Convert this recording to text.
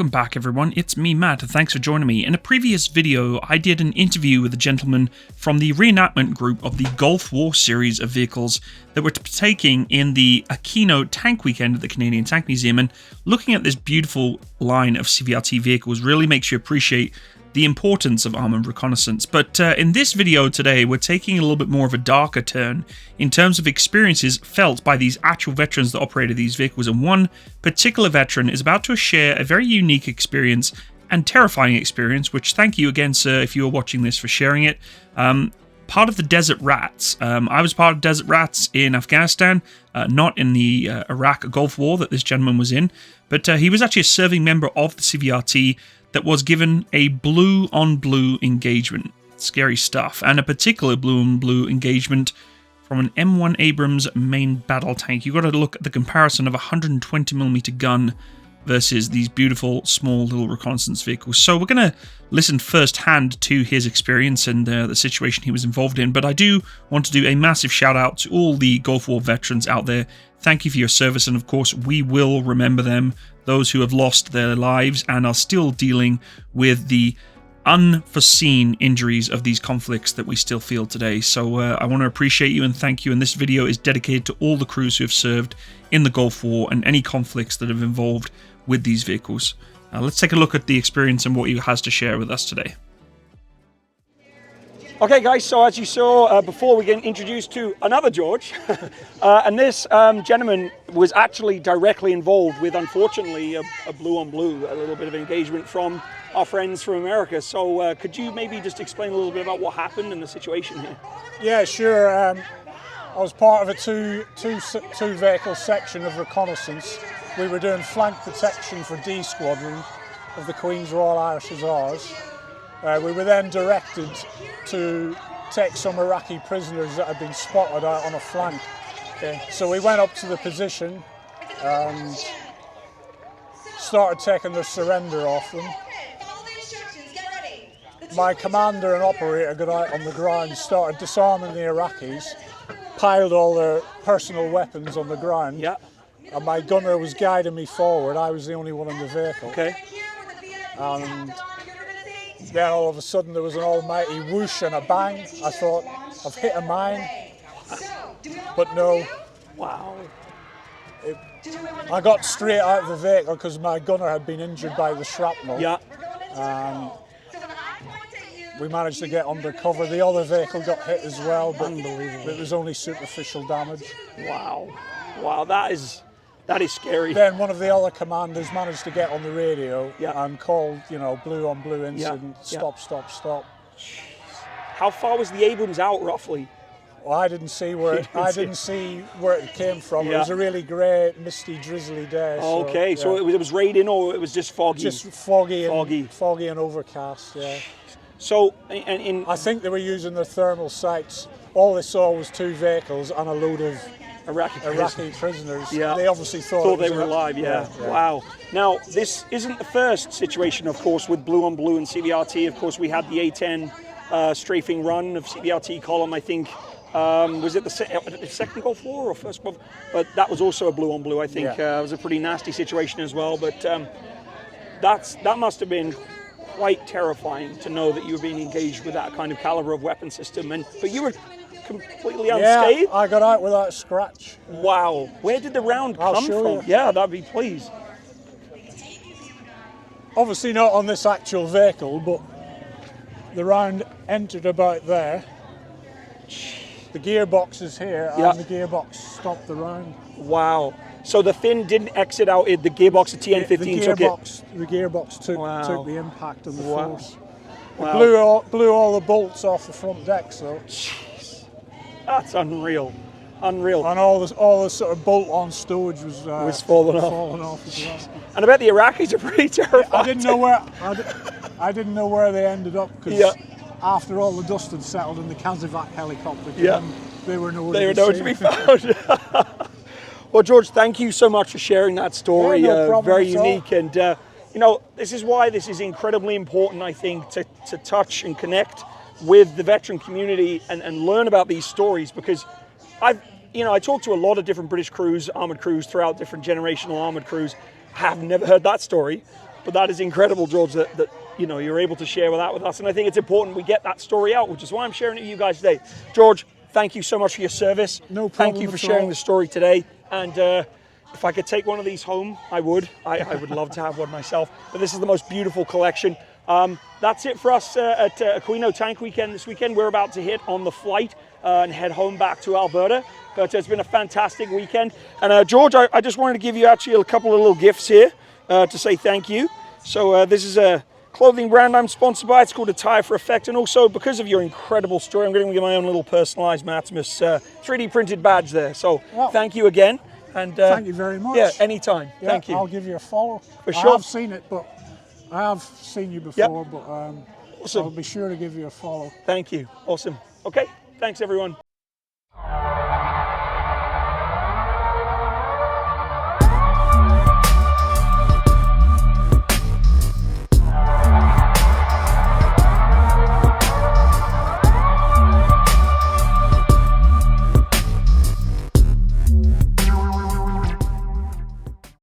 welcome back everyone, it's me Matt, thanks for joining me. In a previous video I did an interview with a gentleman from the reenactment group of the Gulf War series of vehicles that were partaking in the keynote tank weekend at the Canadian Tank Museum, and looking at this beautiful line of CVRT vehicles really makes you appreciate the importance of armored reconnaissance. But in this video today, we're taking a little bit more of a darker turn in terms of experiences felt by these actual veterans that operated these vehicles, and one particular veteran is about to share a very unique experience and terrifying experience, which thank you again, sir, if you are watching this, for sharing it. Part of the Desert Rats. I was part of Desert Rats in Afghanistan, not in the Iraq Gulf War that this gentleman was in, but he was actually a serving member of the CVRT that was given a blue-on-blue engagement. Scary stuff. And a particular blue-on-blue engagement from an M1 Abrams main battle tank. You've got to look at the comparison of a 120mm gun versus these beautiful, small, little reconnaissance vehicles. So we're going to listen firsthand to his experience and the situation he was involved in. But I do want to do a massive shout-out to all the Gulf War veterans out there. Thank you for your service, and of course, we will remember them, those who have lost their lives and are still dealing with the unforeseen injuries of these conflicts that we still feel today. So I want to appreciate you and thank you, and this video is dedicated to all the crews who have served in the Gulf War and any conflicts that have involved with these vehicles. Let's take a look at the experience and what he has to share with us today. Okay guys, so as you saw before, we get introduced to another George, and this gentleman was actually directly involved with, unfortunately, a blue-on-blue, a little bit of engagement from our friends from America. So could you maybe just explain a little bit about what happened and the situation here? Yeah, sure. I was part of a two vehicle section of reconnaissance. We were doing flank protection for D Squadron of the Queen's Royal Irish Hussars. We were then directed to take some Iraqi prisoners that had been spotted out on a flank. Okay. So we went up to the position and started taking their surrender off them. My commander and operator got out on the ground, started disarming the Iraqis, piled all their personal weapons on the ground, and my gunner was guiding me forward. I was the only one in the vehicle. Okay. And then all of a sudden there was an almighty whoosh and a bang. I thought, I've hit a mine, but no. Wow. I got straight out of the vehicle because my gunner had been injured by the shrapnel. Yeah. And we managed to get under cover. The other vehicle got hit as well, but it was only superficial damage. Wow. Wow, that is scary. Then one of the other commanders managed to get on the radio and called, blue-on-blue incident, stop. How far was the Abrams out, roughly? Well, I didn't see where it came from. It was a really grey, misty, drizzly day. Oh, okay, so it was raining, or it was just foggy? Just foggy and overcast. Yeah. So, I think they were using their thermal sights. All they saw was two vehicles and a load of Iraqi prisoners. Yeah. They obviously thought they were alive. Yeah. Wow. Now, this isn't the first situation, of course, with blue-on-blue and CVRT. Of course, we had the A-10 strafing run of CVRT column, I think. Was it the second Gulf War or first Gulf? But that was also a blue-on-blue, I think. It was a pretty nasty situation as well. But that must have been quite terrifying to know that you were being engaged with that kind of caliber of weapon system. But you were completely unscathed? Yeah, I got out without a scratch. Wow. Where did the round come from? You. Yeah, that'd be please. Obviously not on this actual vehicle, but the round entered about there. The gearbox is here, and the gearbox stopped the round. Wow. So the fin didn't exit out, the gearbox, the TN-15 took it? The gearbox took the impact of the force. Wow. It blew all the bolts off the front deck, so. Jeez. That's unreal. Unreal. And all the sort of bolt-on stowage was falling off as well. And I bet the Iraqis are pretty terrified. I didn't know where they ended up, because after all the dust had settled in the Kazivac helicopter came, they were nowhere to be found. Well, George, thank you so much for sharing that story. Yeah, no problem very unique, and this is why this is incredibly important, I think, to touch and connect with the veteran community and learn about these stories, because I talked to a lot of different British crews, armoured crews throughout different generational armoured crews. Have never heard that story. But that is incredible, George, that you know, you're able to share that with us. And I think it's important we get that story out, which is why I'm sharing it with you guys today. George, thank you so much for your service. No problem. Thank you for sharing the story today. And if I could take one of these home, I would. I would love to have one myself. But this is the most beautiful collection. That's it for us at Recon Tank Weekend this weekend. We're about to hit on the flight and head home back to Alberta. But it's been a fantastic weekend. And George, I just wanted to give you actually a couple of little gifts here to say thank you. So this is a clothing brand I'm sponsored by. It's called Attire for Effect. And also, because of your incredible story, I'm going to give my own little personalised Maximus 3D printed badge there. So thank you again. And thank you very much. Yeah, anytime. Yeah, thank you. I'll give you a follow. For sure. I have seen it, but I have seen you before, but awesome. I'll be sure to give you a follow. Thank you. Awesome. Okay. Thanks, everyone.